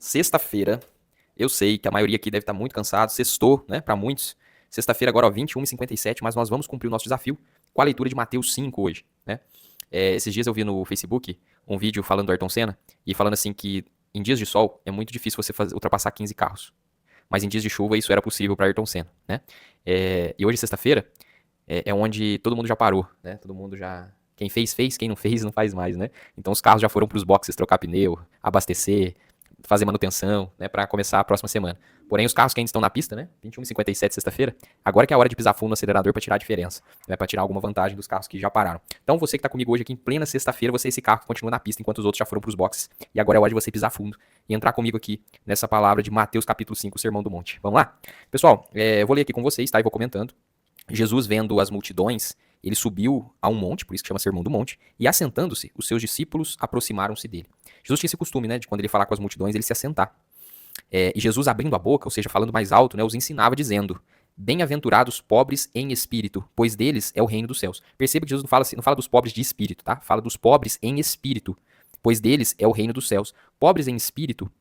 Sexta-feira, eu sei que a maioria aqui deve estar muito cansado, sextou, né, para muitos. Sexta-feira agora, ó, 21h57, mas nós vamos cumprir o nosso desafio com a leitura de Mateus 5 hoje, né? Esses dias eu vi no Facebook um vídeo falando do Ayrton Senna e falando assim que em dias de sol é muito difícil você ultrapassar 15 carros. Mas em dias de chuva isso era possível para Ayrton Senna, né? E hoje, sexta-feira, é onde todo mundo já parou, né? Todo mundo já... Quem fez, fez. Quem não fez, não faz mais, né? Então os carros já foram para os boxes trocar pneu, abastecer, fazer manutenção, né? Para começar a próxima semana. Porém, os carros que ainda estão na pista, né? 21h57, sexta-feira, agora que é a hora de pisar fundo no acelerador para tirar a diferença, né? Para tirar alguma vantagem dos carros que já pararam. Então você que tá comigo hoje aqui em plena sexta-feira, você é esse carro que continua na pista enquanto os outros já foram para os boxes. E agora é a hora de você pisar fundo e entrar comigo aqui nessa palavra de Mateus capítulo 5, o Sermão do Monte. Vamos lá? Pessoal, eu vou ler aqui com vocês, tá? E vou comentando. Jesus, vendo as multidões, ele subiu a um monte, por isso que chama Sermão do Monte, e assentando-se, os seus discípulos aproximaram-se dele. Jesus tinha esse costume, né, de quando ele falar com as multidões, ele se assentar. E Jesus, abrindo a boca, ou seja, falando mais alto, né, os ensinava dizendo: bem-aventurados pobres em espírito, pois deles é o reino dos céus. Perceba que Jesus não fala dos pobres de espírito, tá? Fala dos pobres em espírito, pois deles é o reino dos céus. Pobres em espírito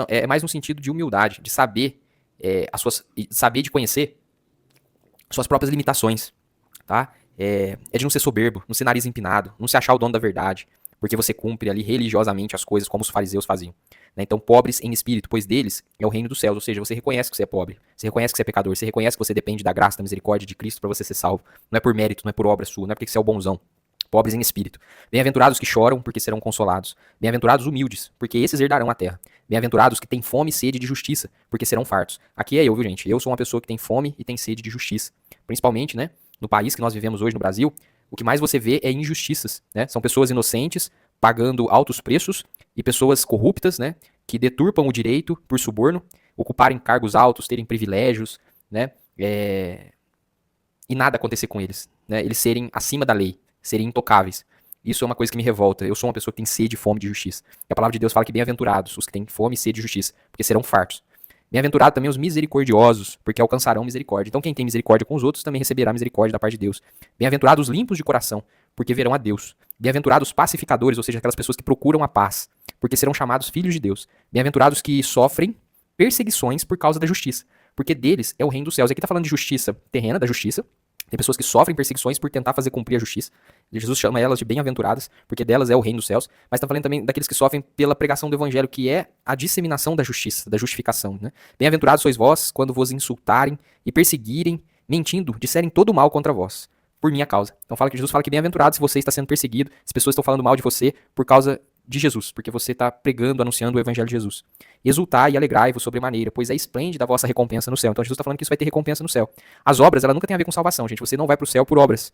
é mais no sentido de humildade, de saber, saber de conhecer suas próprias limitações, tá? De não ser soberbo, não ser nariz empinado, não se achar o dono da verdade, porque você cumpre ali religiosamente as coisas como os fariseus faziam. Né? Então, pobres em espírito, pois deles é o reino dos céus, ou seja, você reconhece que você é pobre, você reconhece que você é pecador, você reconhece que você depende da graça, da misericórdia de Cristo para você ser salvo. Não é por mérito, não é por obra sua, não é porque você é o bonzão. Pobres em espírito. Bem-aventurados que choram, porque serão consolados. Bem-aventurados humildes, porque esses herdarão a terra. Bem-aventurados que têm fome e sede de justiça, porque serão fartos. Aqui é eu, viu, gente? Eu sou uma pessoa que tem fome e tem sede de justiça. Principalmente, né, no país que nós vivemos hoje, no Brasil, o que mais você vê é injustiças, né? São pessoas inocentes pagando altos preços e pessoas corruptas, né, que deturpam o direito por suborno, ocuparem cargos altos, terem privilégios, né, e nada acontecer com eles, né? Eles serem acima da lei, serem intocáveis. Isso é uma coisa que me revolta. Eu sou uma pessoa que tem sede e fome de justiça. E a palavra de Deus fala que bem-aventurados os que têm fome e sede de justiça, porque serão fartos. Bem-aventurados também os misericordiosos, porque alcançarão misericórdia. Então quem tem misericórdia com os outros também receberá misericórdia da parte de Deus. Bem-aventurados os limpos de coração, porque verão a Deus. Bem-aventurados os pacificadores, ou seja, aquelas pessoas que procuram a paz, porque serão chamados filhos de Deus. Bem-aventurados que sofrem perseguições por causa da justiça, porque deles é o reino dos céus. E aqui está falando de justiça terrena, da justiça. Tem pessoas que sofrem perseguições por tentar fazer cumprir a justiça. Jesus chama elas de bem-aventuradas, porque delas é o reino dos céus. Mas está falando também daqueles que sofrem pela pregação do evangelho, que é a disseminação da justiça, da justificação. Né? Bem-aventurados sois vós, quando vos insultarem e perseguirem, mentindo, disserem todo o mal contra vós, por minha causa. Então Jesus fala que bem-aventurado se você está sendo perseguido, se pessoas estão falando mal de você por causa de Jesus, porque você está pregando, anunciando o evangelho de Jesus. Exultai e alegrai-vos sobremaneira, pois é esplêndida a vossa recompensa no céu. Então Jesus está falando que isso vai ter recompensa no céu. As obras, ela nunca tem a ver com salvação, gente. Você não vai para o céu por obras.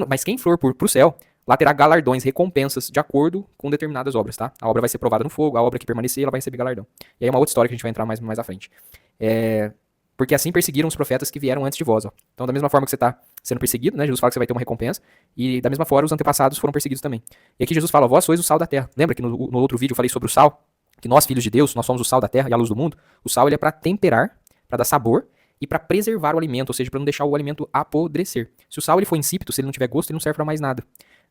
Mas quem for para o céu, lá terá galardões, recompensas, de acordo com determinadas obras, tá? A obra vai ser provada no fogo, a obra que permanecer, ela vai receber galardão. E aí é uma outra história que a gente vai entrar mais à frente. Porque assim perseguiram os profetas que vieram antes de vós. Ó. Então, da mesma forma que você está sendo perseguido, né? Jesus fala que você vai ter uma recompensa. E da mesma forma, os antepassados foram perseguidos também. E aqui Jesus fala: vós sois o sal da terra. Lembra que no outro vídeo eu falei sobre o sal? Que nós, filhos de Deus, nós somos o sal da terra e a luz do mundo. O sal, ele é para temperar, para dar sabor e para preservar o alimento, ou seja, para não deixar o alimento apodrecer. Se o sal ele for insípido, se ele não tiver gosto, ele não serve para mais nada.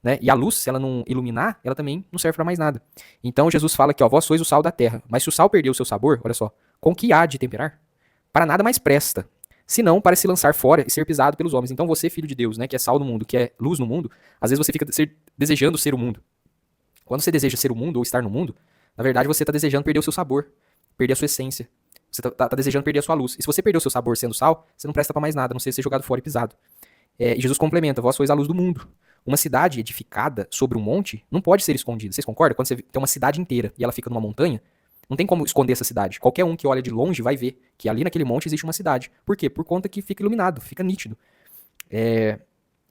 Né? E a luz, se ela não iluminar, ela também não serve para mais nada. Então Jesus fala que, ó, vós sois o sal da terra. Mas se o sal perder o seu sabor, olha só, com que há de temperar? Para nada mais presta, senão para se lançar fora e ser pisado pelos homens. Então você, filho de Deus, né, que é sal no mundo, que é luz no mundo, às vezes você fica desejando ser o mundo. Quando você deseja ser o mundo ou estar no mundo, na verdade você está desejando perder o seu sabor, perder a sua essência. Você está desejando perder a sua luz. E se você perder o seu sabor sendo sal, você não presta para mais nada, a não ser jogado fora e pisado. E Jesus complementa: vós sois a luz do mundo. Uma cidade edificada sobre um monte não pode ser escondida. Vocês concordam? Quando você tem uma cidade inteira e ela fica numa montanha, não tem como esconder essa cidade. Qualquer um que olha de longe vai ver que ali naquele monte existe uma cidade. Por quê? Por conta que fica iluminado, fica nítido. E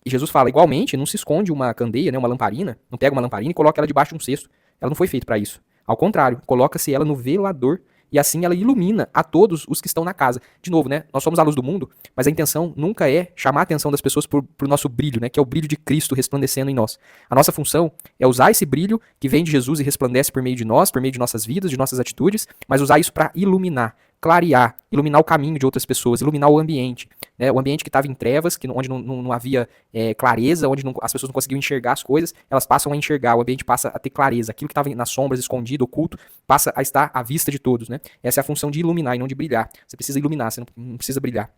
Jesus fala, igualmente, não se esconde uma candeia, né, uma lamparina, não pega uma lamparina e coloca ela debaixo de um cesto. Ela não foi feita para isso. Ao contrário, coloca-se ela no velador e assim ela ilumina a todos os que estão na casa. De novo, né, nós somos a luz do mundo, mas a intenção nunca é chamar a atenção das pessoas pro nosso brilho, né, que é o brilho de Cristo resplandecendo em nós. A nossa função é usar esse brilho que vem de Jesus e resplandece por meio de nós, por meio de nossas vidas, de nossas atitudes, mas usar isso para iluminar, clarear, iluminar o caminho de outras pessoas, iluminar o ambiente. Né? O ambiente que estava em trevas, onde não havia clareza, onde as pessoas não conseguiam enxergar as coisas, elas passam a enxergar, o ambiente passa a ter clareza. Aquilo que estava nas sombras, escondido, oculto, passa a estar à vista de todos. Né? Essa é a função de iluminar e não de brilhar. Você precisa iluminar, você não precisa brilhar.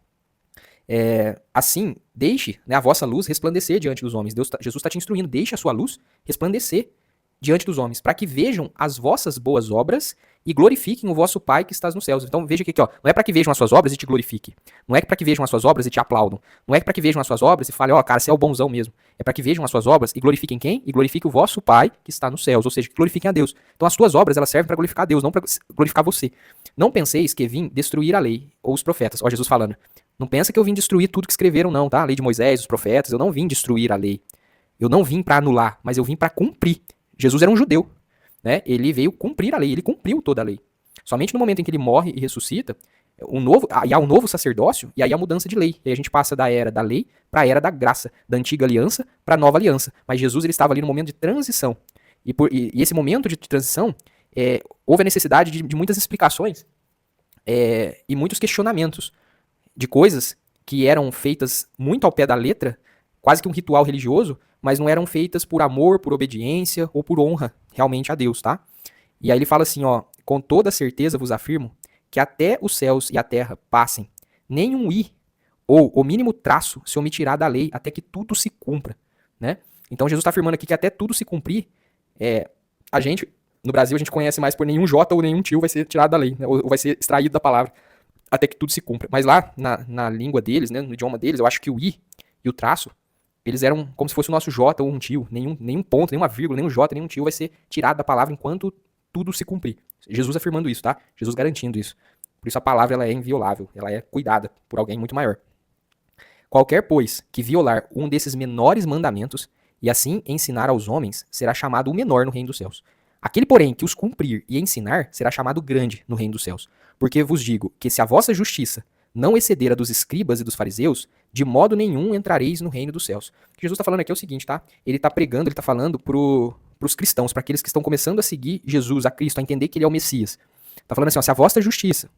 Assim, deixe, né, a vossa luz resplandecer diante dos homens. Jesus está te instruindo, deixe a sua luz resplandecer diante dos homens, para que vejam as vossas boas obras e glorifiquem o vosso Pai que estás nos céus. Então veja aqui, ó, não é para que vejam as suas obras e te glorifiquem. Não é para que vejam as suas obras e te aplaudam. Não é para que vejam as suas obras e falem, ó, cara, você é o bonzão mesmo. É para que vejam as suas obras e glorifiquem quem? E glorifiquem o vosso Pai que está nos céus, ou seja, que glorifiquem a Deus. Então as suas obras, elas servem para glorificar a Deus, não para glorificar você. Não penseis que vim destruir a lei ou os profetas. Ó, Jesus falando. Não pensa que eu vim destruir tudo que escreveram, não, tá? A lei de Moisés, os profetas, eu não vim destruir a lei. Eu não vim para anular, mas eu vim para cumprir. Jesus era um judeu, né? Ele veio cumprir a lei, ele cumpriu toda a lei. Somente no momento em que ele morre e ressuscita, aí há um novo sacerdócio e aí a mudança de lei. E aí a gente passa da era da lei para a era da graça, da antiga aliança para a nova aliança. Mas Jesus ele estava ali no momento de transição. E esse momento de transição, houve a necessidade de muitas explicações e muitos questionamentos de coisas que eram feitas muito ao pé da letra, quase que um ritual religioso, mas não eram feitas por amor, por obediência ou por honra realmente a Deus, tá? E aí ele fala assim, ó, com toda certeza vos afirmo que até os céus e a terra passem, nenhum i ou o mínimo traço se omitirá da lei até que tudo se cumpra, né? Então Jesus está afirmando aqui que até tudo se cumprir, a gente, no Brasil, a gente conhece mais por nenhum J ou nenhum tio vai ser tirado da lei, né? Ou vai ser extraído da palavra, até que tudo se cumpra. Mas lá, na língua deles, né, no idioma deles, eu acho que o i e o traço, eles eram como se fosse o nosso J ou um tio. Nenhum ponto, nenhuma vírgula, nenhum J, nenhum tio vai ser tirado da palavra enquanto tudo se cumprir. Jesus afirmando isso, tá? Jesus garantindo isso. Por isso a palavra ela é inviolável, ela é cuidada por alguém muito maior. Qualquer, pois, que violar um desses menores mandamentos e assim ensinar aos homens, será chamado o menor no reino dos céus. Aquele, porém, que os cumprir e ensinar, será chamado grande no reino dos céus. Porque vos digo que se a vossa justiça não exceder a dos escribas e dos fariseus, de modo nenhum entrareis no reino dos céus. O que Jesus está falando aqui é o seguinte, tá? Ele está pregando, ele está falando para os cristãos, para aqueles que estão começando a seguir Jesus, a Cristo, a entender que ele é o Messias. Está falando assim, ó, se a vossa justiça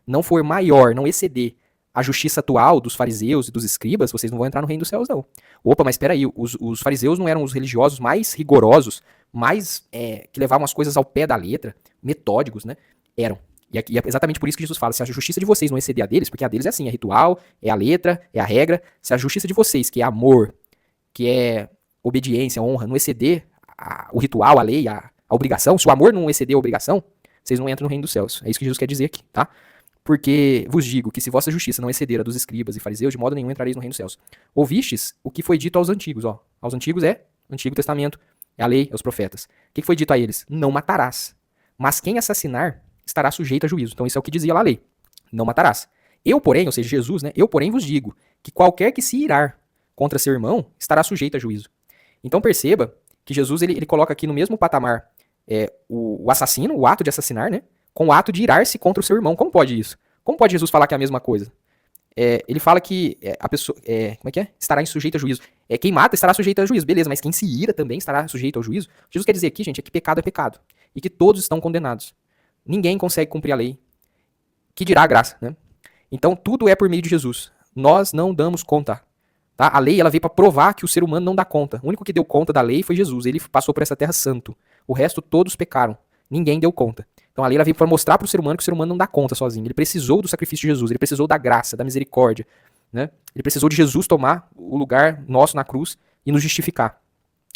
não for maior, não exceder a justiça atual dos fariseus e dos escribas, vocês não vão entrar no reino dos céus, não. Opa, mas espera aí, os fariseus não eram os religiosos mais rigorosos, mais que levavam as coisas ao pé da letra, metódicos, né? Eram. E é exatamente por isso que Jesus fala, se a justiça de vocês não exceder a deles, porque a deles é assim, é ritual, é a letra, é a regra, se a justiça de vocês, que é amor, que é obediência, honra, não exceder o ritual, a lei, a obrigação, se o amor não exceder a obrigação, vocês não entram no reino dos céus. É isso que Jesus quer dizer aqui, tá? Porque vos digo que se vossa justiça não exceder a dos escribas e fariseus, de modo nenhum entrareis no reino dos céus. Ouvistes o que foi dito aos antigos, ó. Aos antigos é o Antigo Testamento, é a lei, é os profetas. O que foi dito a eles? Não matarás. Mas quem assassinar estará sujeito a juízo. Então isso é o que dizia lá a lei. Não matarás. Eu, porém, ou seja, Jesus, né? Eu, porém, vos digo que qualquer que se irar contra seu irmão estará sujeito a juízo. Então perceba que Jesus ele coloca aqui no mesmo patamar o assassino, o ato de assassinar, né? Com o ato de irar-se contra o seu irmão. Como pode isso? Como pode Jesus falar que é a mesma coisa? Ele fala que a pessoa, como é que é? Estará sujeito a juízo. Quem mata estará sujeito a juízo, beleza, mas quem se ira também estará sujeito ao juízo. Jesus quer dizer aqui, gente, é que pecado é pecado. E que todos estão condenados. Ninguém consegue cumprir a lei. Que dirá a graça, né? Então tudo é por meio de Jesus. Nós não damos conta. Tá? A lei ela veio para provar que o ser humano não dá conta. O único que deu conta da lei foi Jesus. Ele passou por essa terra santo. O resto todos pecaram. Ninguém deu conta. Então a lei ela veio para mostrar para o ser humano que o ser humano não dá conta sozinho. Ele precisou do sacrifício de Jesus. Ele precisou da graça, da misericórdia. Né? Ele precisou de Jesus tomar o lugar nosso na cruz e nos justificar.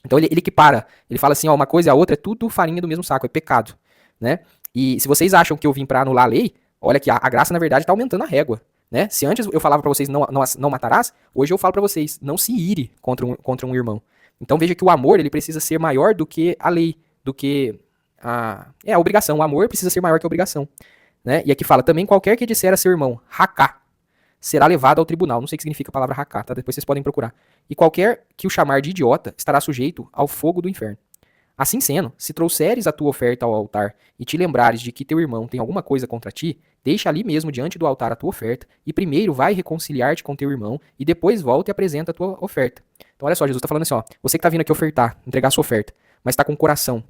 Então ele equipara. Ele fala assim, ó, uma coisa e a outra é tudo farinha do mesmo saco, é pecado. Né? E se vocês acham que eu vim para anular a lei, olha que a graça na verdade está aumentando a régua. Né? Se antes eu falava para vocês não matarás, hoje eu falo para vocês, não se ire contra um irmão. Então veja que o amor ele precisa ser maior do que a lei, do que a obrigação. O amor precisa ser maior que a obrigação. Né? E aqui fala, também qualquer que disser a seu irmão, racá, será levado ao tribunal. Não sei o que significa a palavra racá, tá? Depois vocês podem procurar. E qualquer que o chamar de idiota estará sujeito ao fogo do inferno. Assim sendo, se trouxeres a tua oferta ao altar e te lembrares de que teu irmão tem alguma coisa contra ti, deixa ali mesmo diante do altar a tua oferta e primeiro vai reconciliar-te com teu irmão e depois volta e apresenta a tua oferta. Então olha só, Jesus está falando assim, ó, você que está vindo aqui ofertar, entregar a sua oferta, mas está com o coração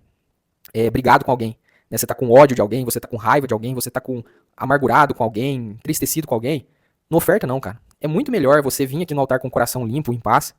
brigado com alguém, né? Você tá com ódio de alguém, você tá com raiva de alguém, você tá amargurado com alguém, entristecido com alguém. Não oferta não, cara. É muito melhor você vir aqui no altar com o coração limpo, em paz,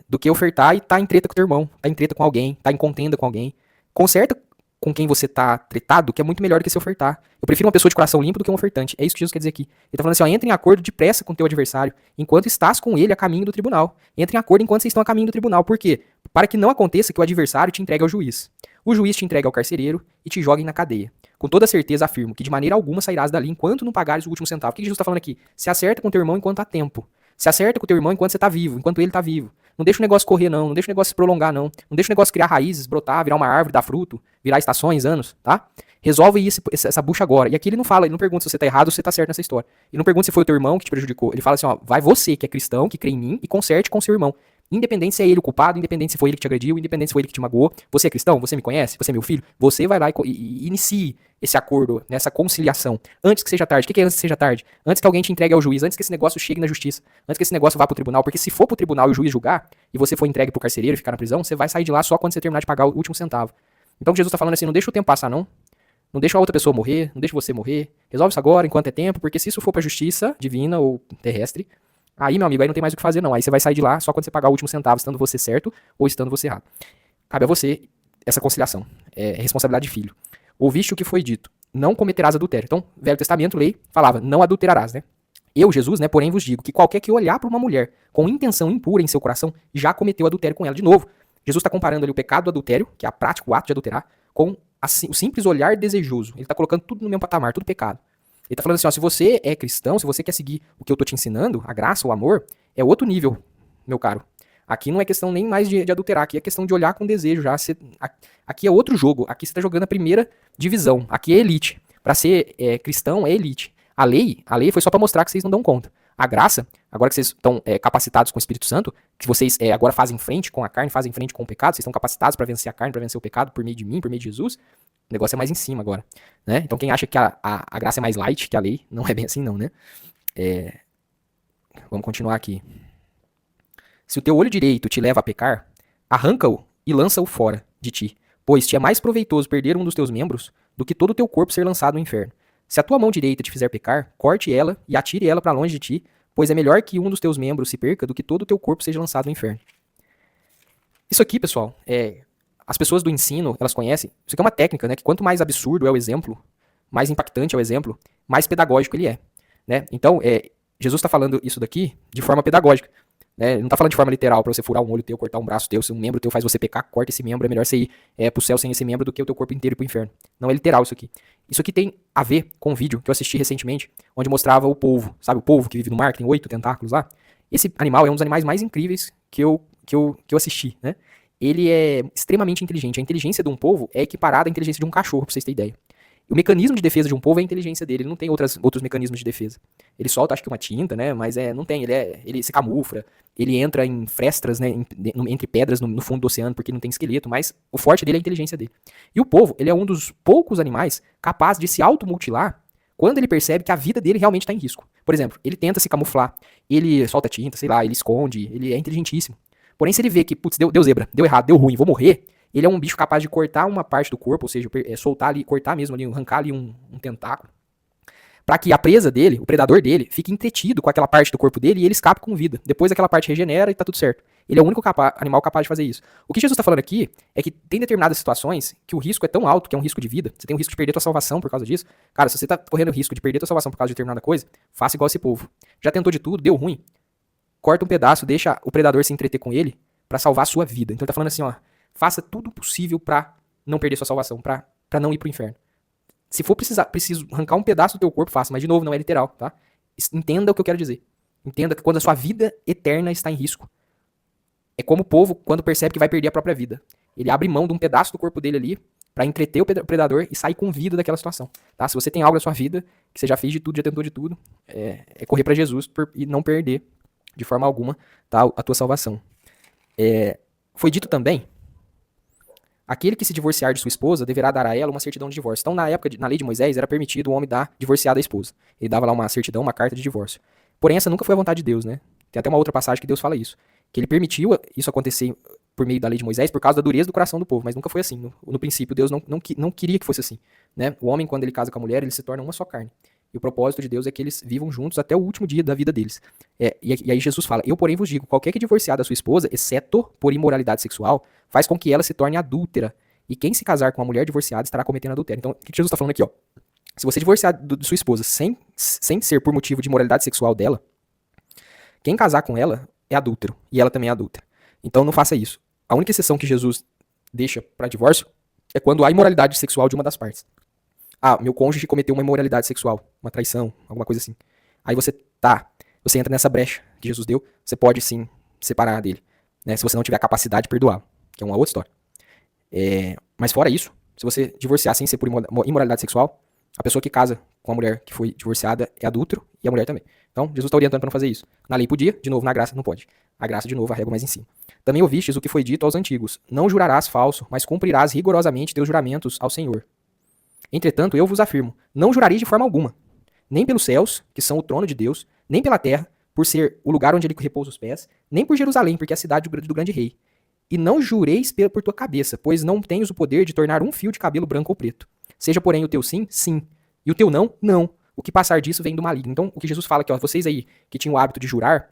do que ofertar e tá em treta com teu irmão, tá em treta com alguém, tá em contenda com alguém. Conserta com quem você tá tretado, que é muito melhor do que se ofertar. Eu prefiro uma pessoa de coração limpo do que um ofertante. É isso que Jesus quer dizer aqui. Ele tá falando assim, ó, entre em acordo depressa com o teu adversário, enquanto estás com ele a caminho do tribunal. Entre em acordo enquanto vocês estão a caminho do tribunal. Por quê? Para que não aconteça que o adversário te entregue ao juiz. O juiz te entregue ao carcereiro e te jogue na cadeia. Com toda certeza afirmo que de maneira alguma sairás dali enquanto não pagares o último centavo. O que Jesus está falando aqui? Se acerta com teu irmão enquanto há tempo. Se acerta com teu irmão enquanto você tá vivo, enquanto ele tá vivo. Não deixa o negócio correr, não. Não deixa o negócio se prolongar, não. Não deixa o negócio criar raízes, brotar, virar uma árvore, dar fruto, virar estações, anos, tá? Resolve essa bucha agora. E aqui ele não fala, ele não pergunta se você tá errado ou se você tá certo nessa história. Ele não pergunta se foi o teu irmão que te prejudicou. Ele fala assim, ó, vai você que é cristão, que crê em mim, e conserte com seu irmão. Independente se é ele o culpado, independente se foi ele que te agrediu, independente se foi ele que te magoou. Você é cristão? Você me conhece? Você é meu filho? Você vai lá e inicie esse acordo, essa conciliação. Antes que seja tarde. O que é antes que seja tarde? Antes que alguém te entregue ao juiz, antes que esse negócio chegue na justiça, antes que esse negócio vá pro tribunal. Porque se for pro tribunal e o juiz julgar, e você for entregue pro carcereiro e ficar na prisão, você vai sair de lá só quando você terminar de pagar o último centavo. Então Jesus tá falando assim, não deixa o tempo passar, não. Não deixa a outra pessoa morrer, não deixa você morrer. Resolve isso agora, enquanto é tempo, porque se isso for pra justiça divina ou terrestre, aí, meu amigo, aí não tem mais o que fazer, não. Aí você vai sair de lá só quando você pagar o último centavo, estando você certo ou estando você errado. Cabe a você essa conciliação. É responsabilidade de filho. Ouviste o que foi dito. Não cometerás adultério. Então, Velho Testamento, lei, falava, não adulterarás, né? Eu, Jesus, né, porém vos digo que qualquer que olhar para uma mulher com intenção impura em seu coração, já cometeu adultério com ela. De novo, Jesus está comparando ali o pecado do adultério, que é a prática, o ato de adulterar, com o simples olhar desejoso. Ele está colocando tudo no mesmo patamar, tudo pecado. Ele tá falando assim, ó, se você é cristão, se você quer seguir o que eu tô te ensinando, a graça, o amor, é outro nível, meu caro. Aqui não é questão nem mais de adulterar, aqui é questão de olhar com desejo já. Aqui é outro jogo, aqui você tá jogando a primeira divisão, aqui é elite. Pra ser cristão é elite. A lei foi só pra mostrar que vocês não dão conta. A graça, agora que vocês estão capacitados com o Espírito Santo, que vocês agora fazem frente com a carne, fazem frente com o pecado, vocês estão capacitados pra vencer a carne, pra vencer o pecado por meio de mim, por meio de Jesus, o negócio é mais em cima agora, né? Então quem acha que a graça é mais light que a lei, não é bem assim não, né? Vamos continuar aqui. Se o teu olho direito te leva a pecar, arranca-o e lança-o fora de ti, pois te é mais proveitoso perder um dos teus membros do que todo o teu corpo ser lançado no inferno. Se a tua mão direita te fizer pecar, corte ela e atire ela para longe de ti, pois é melhor que um dos teus membros se perca do que todo o teu corpo seja lançado no inferno. Isso aqui, pessoal, as pessoas do ensino, elas conhecem, isso aqui é uma técnica, né, que quanto mais absurdo é o exemplo, mais impactante é o exemplo, mais pedagógico ele é, né? Então, Jesus está falando isso daqui de forma pedagógica, né? Ele não está falando de forma literal, para você furar um olho teu, cortar um braço teu, se um membro teu faz você pecar, corta esse membro, é melhor você ir pro céu sem esse membro do que o teu corpo inteiro ir pro inferno. Não é literal isso aqui. Isso aqui tem a ver com um vídeo que eu assisti recentemente, onde mostrava o polvo, sabe o polvo que vive no mar, que tem 8 tentáculos lá? Esse animal é um dos animais mais incríveis que eu assisti, né? Ele é extremamente inteligente. A inteligência de um polvo é equiparada à inteligência de um cachorro, pra vocês terem ideia. O mecanismo de defesa de um polvo é a inteligência dele, ele não tem outros mecanismos de defesa. Ele solta, acho que uma tinta, né, mas não tem, ele se camufla, ele entra em frestas, né, entre pedras no fundo do oceano, porque não tem esqueleto, mas o forte dele é a inteligência dele. E o polvo, ele é um dos poucos animais capaz de se automutilar quando ele percebe que a vida dele realmente está em risco. Por exemplo, ele tenta se camuflar, ele solta tinta, sei lá, ele esconde, ele é inteligentíssimo. Porém, se ele vê que, putz, deu zebra, deu errado, deu ruim, vou morrer, ele é um bicho capaz de cortar uma parte do corpo, ou seja, soltar ali, cortar mesmo ali, arrancar ali um tentáculo, para que a presa dele, o predador dele, fique entretido com aquela parte do corpo dele e ele escape com vida. Depois aquela parte regenera e tá tudo certo. Ele é o único animal capaz de fazer isso. O que Jesus está falando aqui é que tem determinadas situações que o risco é tão alto, que é um risco de vida, você tem o risco de perder tua salvação por causa disso. Cara, se você tá correndo o risco de perder tua salvação por causa de determinada coisa, faça igual esse povo. Já tentou de tudo, deu ruim, corta um pedaço, deixa o predador se entreter com ele para salvar a sua vida. Então ele tá falando assim, ó, faça tudo possível para não perder sua salvação, para não ir pro inferno. Se for preciso arrancar um pedaço do teu corpo, faça, mas de novo, não é literal, tá? Entenda o que eu quero dizer. Entenda que quando a sua vida eterna está em risco, é como o povo quando percebe que vai perder a própria vida. Ele abre mão de um pedaço do corpo dele ali para entreter o predador e sair com vida daquela situação, tá? Se você tem algo na sua vida que você já fez de tudo, já tentou de tudo, é correr para Jesus e não perder de forma alguma, tá, a tua salvação. Foi dito também, aquele que se divorciar de sua esposa deverá dar a ela uma certidão de divórcio. Então, na época, na lei de Moisés, era permitido o homem divorciar da esposa. Ele dava lá uma certidão, uma carta de divórcio. Porém, essa nunca foi a vontade de Deus, né? Tem até uma outra passagem que Deus fala isso. Que ele permitiu isso acontecer por meio da lei de Moisés por causa da dureza do coração do povo, mas nunca foi assim. No princípio, Deus não queria que fosse assim, né? O homem, quando ele casa com a mulher, ele se torna uma só carne. E o propósito de Deus é que eles vivam juntos até o último dia da vida deles. E aí Jesus fala, eu porém vos digo, qualquer que divorciar da sua esposa, exceto por imoralidade sexual, faz com que ela se torne adúltera. E quem se casar com uma mulher divorciada estará cometendo adultério. Então, o que Jesus está falando aqui, ó? Se você divorciar de sua esposa sem ser por motivo de imoralidade sexual dela, quem casar com ela é adúltero. E ela também é adúltera. Então não faça isso. A única exceção que Jesus deixa para divórcio é quando há imoralidade sexual de uma das partes. Ah, meu cônjuge cometeu uma imoralidade sexual, uma traição, alguma coisa assim. Aí você entra nessa brecha que Jesus deu, você pode sim separar dele, né? Se você não tiver a capacidade de perdoá-lo, que é uma outra história. Mas fora isso, se você divorciar sem ser por imoralidade sexual, a pessoa que casa com a mulher que foi divorciada é adúltero e a mulher também. Então, Jesus está orientando para não fazer isso. Na lei podia, de novo, na graça não pode. A graça, de novo, a régua mais em cima. Também ouvistes o que foi dito aos antigos: não jurarás falso, mas cumprirás rigorosamente teus juramentos ao Senhor. Entretanto, eu vos afirmo, não jurareis de forma alguma, nem pelos céus, que são o trono de Deus, nem pela terra, por ser o lugar onde ele repousa os pés, nem por Jerusalém, porque é a cidade do grande rei. E não jureis por tua cabeça, pois não tens o poder de tornar um fio de cabelo branco ou preto. Seja, porém, o teu sim, sim, e o teu não, não. O que passar disso vem do maligno. Então, o que Jesus fala aqui, ó, vocês aí que tinham o hábito de jurar,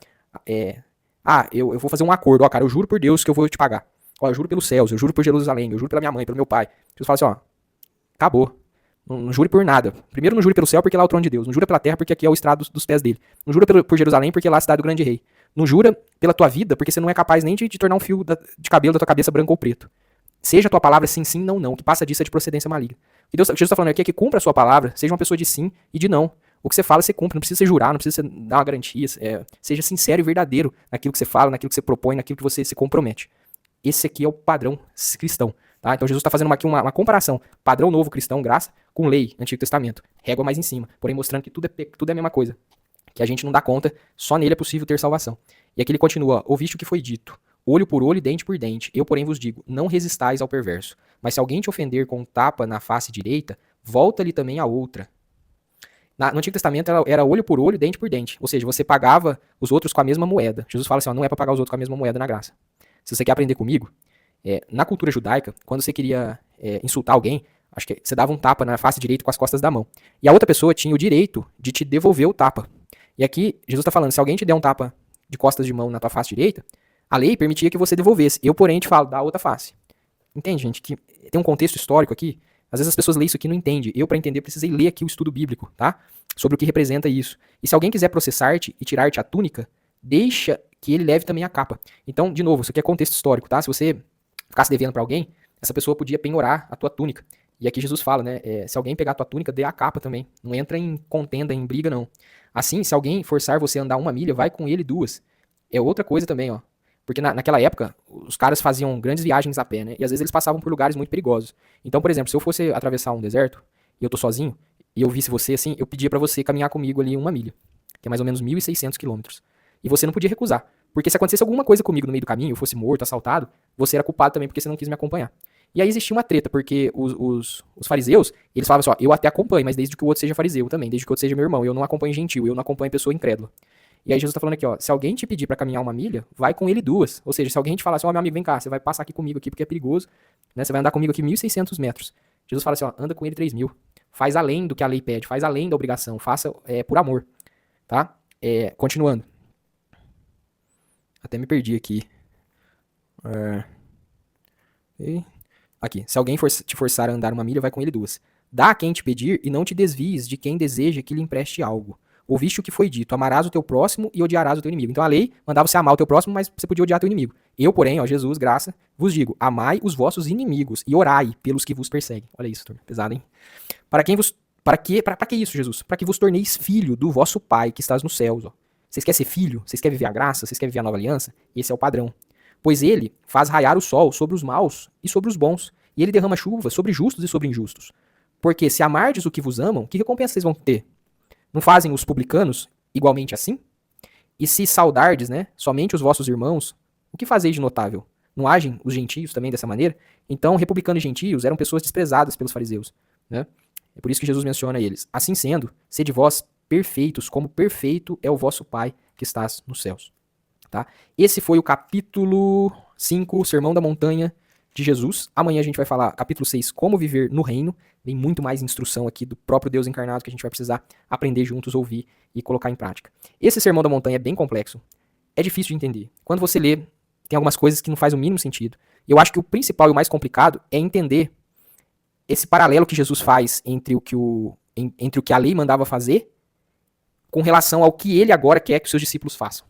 eu vou fazer um acordo, ó, cara, eu juro por Deus que eu vou te pagar. Ó, eu juro pelos céus, eu juro por Jerusalém, eu juro pela minha mãe, pelo meu pai. Jesus fala assim, ó, acabou. Não jure por nada. Primeiro, não jure pelo céu, porque lá é o trono de Deus. Não jura pela terra, porque aqui é o estrado dos pés dele. Não jura por Jerusalém, porque lá é a cidade do grande rei. Não jura pela tua vida, porque você não é capaz nem de tornar um fio de cabelo da tua cabeça branco ou preto. Seja a tua palavra sim, sim, não, não. O que passa disso é de procedência maligna. O que Jesus está falando aqui é que cumpra a sua palavra, seja uma pessoa de sim e de não. O que você fala, você cumpre. Não precisa você jurar, não precisa você dar uma garantia. Seja sincero e verdadeiro naquilo que você fala, naquilo que você propõe, naquilo que você se compromete. Esse aqui é o padrão cristão. Tá? Então Jesus está fazendo aqui uma comparação. Padrão novo cristão, graça, com lei, Antigo Testamento. Régua mais em cima. Porém mostrando que tudo é a mesma coisa. Que a gente não dá conta, só nele é possível ter salvação. E aqui ele continua, ouviste o que foi dito. Olho por olho e dente por dente. Eu, porém, vos digo, não resistais ao perverso. Mas se alguém te ofender com um tapa na face direita, volta-lhe também a outra. No Antigo Testamento era olho por olho, dente por dente. Ou seja, você pagava os outros com a mesma moeda. Jesus fala assim, ó, não é para pagar os outros com a mesma moeda na graça. Se você quer aprender comigo, na cultura judaica, quando você queria insultar alguém, acho que você dava um tapa na face direita com as costas da mão. E a outra pessoa tinha o direito de te devolver o tapa. E aqui, Jesus está falando, se alguém te der um tapa de costas de mão na tua face direita, a lei permitia que você devolvesse. Eu, porém, te falo, dá a outra face. Entende, gente? Que tem um contexto histórico aqui. Às vezes as pessoas leem isso aqui e não entendem. Eu, para entender, precisei ler aqui o estudo bíblico, tá? Sobre o que representa isso. E se alguém quiser processar-te e tirar-te a túnica, deixa que ele leve também a capa. Então, de novo, isso aqui é contexto histórico, tá? Se você ficasse devendo para alguém, essa pessoa podia penhorar a tua túnica. E aqui Jesus fala, né? Se alguém pegar a tua túnica, dê a capa também. Não entra em contenda, em briga, não. Assim, se alguém forçar você a andar 1 milha, vai com ele 2. É outra coisa também, ó. Porque naquela época, os caras faziam grandes viagens a pé, né? E às vezes eles passavam por lugares muito perigosos. Então, por exemplo, se eu fosse atravessar um deserto, e eu tô sozinho, e eu visse você assim, eu pedia pra você caminhar comigo ali 1 milha. Que é mais ou menos 1.600 quilômetros. E você não podia recusar. Porque se acontecesse alguma coisa comigo no meio do caminho, eu fosse morto, assaltado, você era culpado também porque você não quis me acompanhar. E aí existia uma treta, porque os fariseus, eles falavam assim, ó, eu até acompanho, mas desde que o outro seja fariseu também, desde que o outro seja meu irmão, eu não acompanho gentil, eu não acompanho pessoa incrédula. E aí Jesus está falando aqui, ó, se alguém te pedir para caminhar 1 milha, vai com ele 2. Ou seja, se alguém te falar assim, ó, meu amigo, vem cá, você vai passar aqui comigo aqui porque é perigoso, né? Você vai andar comigo aqui 1.600 metros. Jesus fala assim, ó, anda com ele 3.000. Faz além do que a lei pede, faz além da obrigação, faça por amor, tá? Continuando. Até me perdi aqui. Aqui, se alguém te forçar a andar 1 milha, vai com ele 2. Dá a quem te pedir e não te desvies de quem deseja que lhe empreste algo. Ouviste o que foi dito, amarás o teu próximo e odiarás o teu inimigo. Então a lei mandava você amar o teu próximo, mas você podia odiar teu inimigo. Eu, porém, ó, Jesus, graça, vos digo, amai os vossos inimigos e orai pelos que vos perseguem. Olha isso, turma, pesado, hein? Para que isso, Jesus? Para que vos torneis filho do vosso Pai que estás nos céus, ó. Vocês querem ser filho? Vocês querem viver a graça? Vocês querem viver a nova aliança? Esse é o padrão. Pois ele faz raiar o sol sobre os maus e sobre os bons, e ele derrama chuva sobre justos e sobre injustos. Porque se amardes o que vos amam, que recompensa vocês vão ter? Não fazem os publicanos igualmente assim? E se saudardes, né, somente os vossos irmãos, o que fazeis de notável? Não agem os gentios também dessa maneira? Então, republicanos e gentios eram pessoas desprezadas pelos fariseus, né? É por isso que Jesus menciona eles. Assim sendo, sede vós perfeitos, como perfeito é o vosso Pai que estás nos céus. Tá? Esse foi o capítulo 5, Sermão da Montanha de Jesus. Amanhã a gente vai falar capítulo 6, como viver no reino. Tem muito mais instrução aqui do próprio Deus encarnado que a gente vai precisar aprender juntos, ouvir e colocar em prática. Esse Sermão da Montanha é bem complexo. É difícil de entender. Quando você lê, tem algumas coisas que não faz o mínimo sentido. E eu acho que o principal e o mais complicado é entender esse paralelo que Jesus faz entre o que a lei mandava fazer com relação ao que ele agora quer que os seus discípulos façam.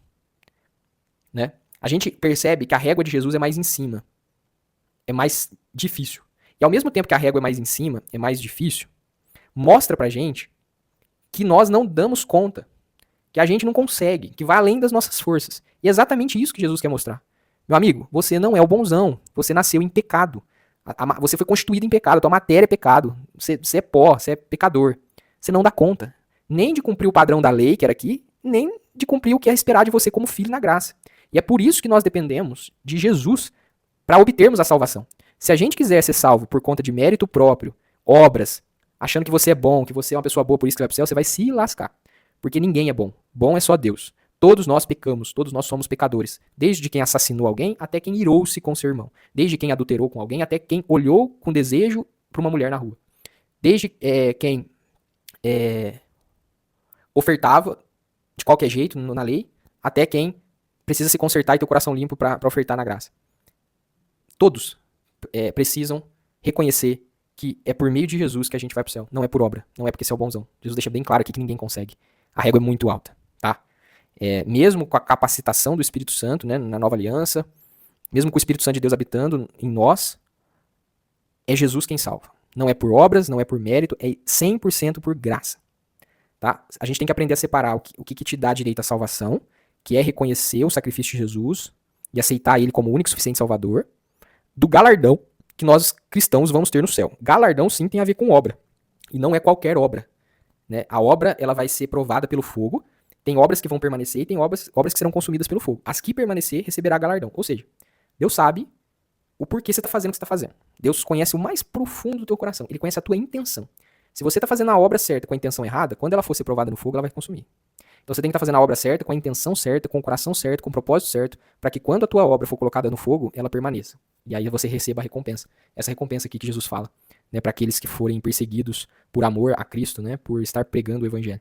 Né? A gente percebe que a régua de Jesus é mais em cima. É mais difícil. E ao mesmo tempo que a régua é mais em cima, é mais difícil, mostra pra gente que nós não damos conta, que a gente não consegue, que vai além das nossas forças. E é exatamente isso que Jesus quer mostrar. Meu amigo, você não é o bonzão, você nasceu em pecado. Você foi constituído em pecado, a tua matéria é pecado. Você é pó, você é pecador. Você não dá conta, nem de cumprir o padrão da lei, que era aqui, nem de cumprir o que é esperado de você como filho na graça. E é por isso que nós dependemos de Jesus para obtermos a salvação. Se a gente quiser ser salvo por conta de mérito próprio, obras, achando que você é bom, que você é uma pessoa boa, por isso que vai pro céu, você vai se lascar. Porque ninguém é bom. Bom é só Deus. Todos nós pecamos, todos nós somos pecadores. Desde quem assassinou alguém até quem irou-se com seu irmão. Desde quem adulterou com alguém até quem olhou com desejo para uma mulher na rua. Desde quem ofertava de qualquer jeito na lei, até quem precisa se consertar e ter o coração limpo para ofertar na graça. Todos precisam reconhecer que é por meio de Jesus que a gente vai pro céu. Não é por obra, não é porque você é o bonzão. Jesus deixa bem claro aqui que ninguém consegue. A régua é muito alta, tá? Mesmo com a capacitação do Espírito Santo, né, na nova aliança, mesmo com o Espírito Santo de Deus habitando em nós, é Jesus quem salva. Não é por obras, não é por mérito, é 100% por graça. Tá? A gente tem que aprender a separar o que te dá direito à salvação, que é reconhecer o sacrifício de Jesus e aceitar ele como o único e suficiente salvador, do galardão que nós cristãos vamos ter no céu. Galardão sim tem a ver com obra, e não é qualquer obra. Né? A obra ela vai ser provada pelo fogo, tem obras que vão permanecer e tem obras que serão consumidas pelo fogo. As que permanecer receberá galardão. Ou seja, Deus sabe o porquê você está fazendo o que você está fazendo. Deus conhece o mais profundo do teu coração. Ele conhece a tua intenção. Se você está fazendo a obra certa com a intenção errada, quando ela for ser provada no fogo, ela vai consumir. Então você tem que estar fazendo a obra certa, com a intenção certa, com o coração certo, com o propósito certo, para que quando a tua obra for colocada no fogo, ela permaneça. E aí você receba a recompensa. Essa recompensa aqui que Jesus fala, né, para aqueles que forem perseguidos por amor a Cristo, né, por estar pregando o evangelho.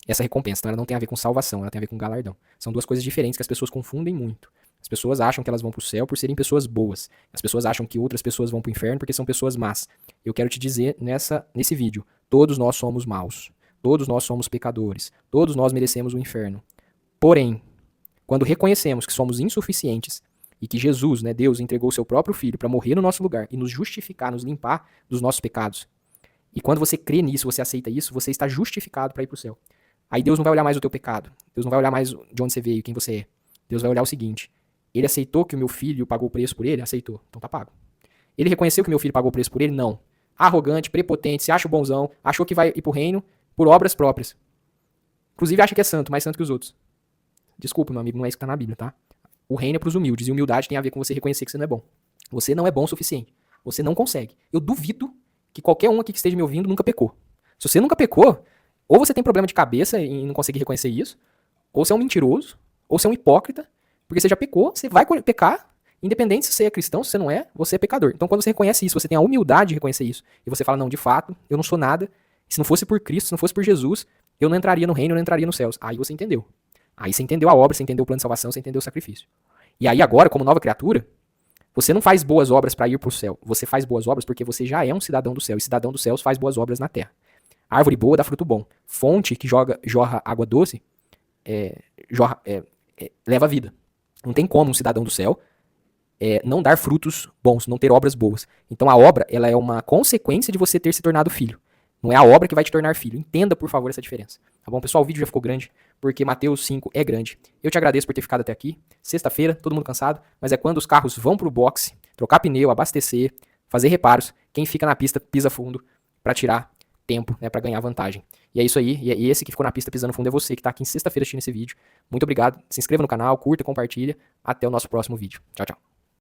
Essa recompensa, então ela não tem a ver com salvação, ela tem a ver com galardão. São duas coisas diferentes que as pessoas confundem muito. As pessoas acham que elas vão pro céu por serem pessoas boas. As pessoas acham que outras pessoas vão pro inferno porque são pessoas más. Eu quero te dizer nesse vídeo, todos nós somos maus. Todos nós somos pecadores. Todos nós merecemos o inferno. Porém, quando reconhecemos que somos insuficientes e que Jesus, né, Deus, entregou o seu próprio Filho para morrer no nosso lugar e nos justificar, nos limpar dos nossos pecados, e quando você crê nisso, você aceita isso, você está justificado para ir pro céu. Aí Deus não vai olhar mais o teu pecado. Deus não vai olhar mais de onde você veio, quem você é. Deus vai olhar o seguinte: ele aceitou que o meu filho pagou o preço por ele? Aceitou. Então tá pago. Ele reconheceu que o meu filho pagou o preço por ele? Não. Arrogante, prepotente, se acha o bonzão, achou que vai ir pro reino por obras próprias. Inclusive acha que é santo, mais santo que os outros. Desculpa, meu amigo, não é isso que tá na Bíblia, tá? O reino é pros humildes, e humildade tem a ver com você reconhecer que você não é bom. Você não é bom o suficiente. Você não consegue. Eu duvido que qualquer um aqui que esteja me ouvindo nunca pecou. Se você nunca pecou, ou você tem problema de cabeça e não consegue reconhecer isso, ou você é um mentiroso, ou você é um hipócrita, porque você já pecou, você vai pecar, independente se você é cristão, se você não é, você é pecador. Então quando você reconhece isso, você tem a humildade de reconhecer isso, e você fala, não, de fato, eu não sou nada, se não fosse por Cristo, se não fosse por Jesus, eu não entraria no reino, eu não entraria nos céus. Aí você entendeu. Aí você entendeu a obra, você entendeu o plano de salvação, você entendeu o sacrifício. E aí agora, como nova criatura, você não faz boas obras para ir pro céu, você faz boas obras porque você já é um cidadão do céu, e cidadão dos céus faz boas obras na terra. Árvore boa dá fruto bom. Fonte que jorra água doce, leva vida. Não tem como um cidadão do céu não dar frutos bons, não ter obras boas. Então a obra, ela é uma consequência de você ter se tornado filho. Não é a obra que vai te tornar filho. Entenda, por favor, essa diferença. Tá bom, pessoal? O vídeo já ficou grande, porque Mateus 5 é grande. Eu te agradeço por ter ficado até aqui. Sexta-feira, todo mundo cansado, mas é quando os carros vão pro boxe, trocar pneu, abastecer, fazer reparos, quem fica na pista pisa fundo para tirar tempo, né, para ganhar vantagem. E é isso aí, e esse que ficou na pista pisando fundo é você que tá aqui em sexta-feira assistindo esse vídeo. Muito obrigado, se inscreva no canal, curta, compartilha. Até o nosso próximo vídeo. Tchau, tchau.